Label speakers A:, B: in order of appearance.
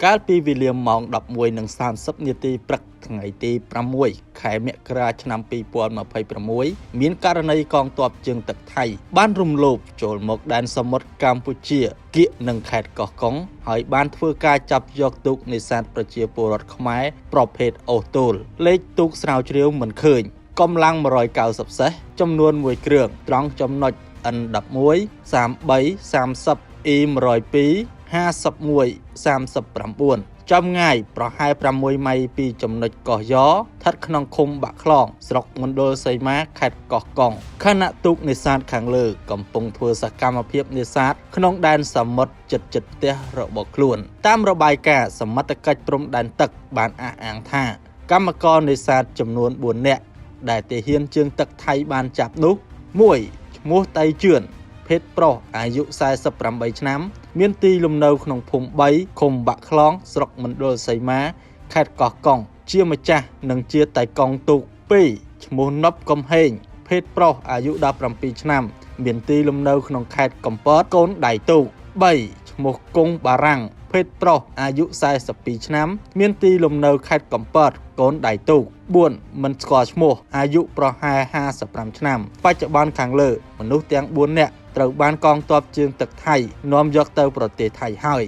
A: កាលពីវេលាម៉ោង 11:30 នាទីព្រឹកថ្ងៃទី 6 ខែមករាឆ្នាំ 2026 មានករណីកងទ័ពជើងទឹកថៃបានរំលោភចូលមកដែនសមុទ្រកម្ពុជាគៀកនឹងខេត្តកោះកុងហើយបានធ្វើការចាប់យកទូកនេសាទប្រជាពលរដ្ឋខ្មែរប្រភេទអូសទោលលេខទូកស្រាវជ្រាវមិនឃើញកម្លាំង 190 សេះចំនួន 1 គ្រឿងត្រង់ចំណុច N11 33 30 E102 51 39 ចំងាយប្រហែល 6 ម៉ៃពីចំណុចកោះយ៉ស្ថិតក្នុងឃុំបាក់ខ្លងស្រុកមណ្ឌលសីមាខេត្តកោះកុងខណៈទូកនេសាទខាងលើកំពុងធ្វើសកម្មភាពនេសាទក្នុងដែនសមុទ្រជិតផ្ទះរបស់ខ្លួនតាមរបាយការណ៍សមត្ថកិច្ចព្រំដែនទឹកបានអះអាងថាកម្មករនេសាទចំនួន 4 នាក់ដែលទាហានជើងទឹកថៃបានចាប់នោះ1ឈ្មោះតៃជឿនភេទប្រុសអាយុ 48 ឆ្នាំមានទីលំនៅក្នុងភូមិ3ឃុំបាក់ខ្លងស្រុកមណ្ឌលសីមាខេត្តកោះកុងជាម្ចាស់និងជាតៃកង់ទូក2ឈ្មោះណប់កំហេងភេទប្រុសអាយុ 17 ឆ្នាំមានទីលំនៅក្នុងខេត្តកំពតកូនដៃទូក3ឈ្មោះគង់បារាំងភេទប្រុសអាយុ 42 ឆ្នាំមានទីលំនៅខេត្តកំពតកូនដៃទូក4មិនស្គាល់ឈ្មោះអាយុប្រហែល 55 ឆ្នាំបច្ចុប្បន្នខាងលើមនុស្សទាំង 4 នាក់ត្រូវបានកងទ័ពជើងទឹកថៃនាំយកទៅប្រទេសថៃហើយ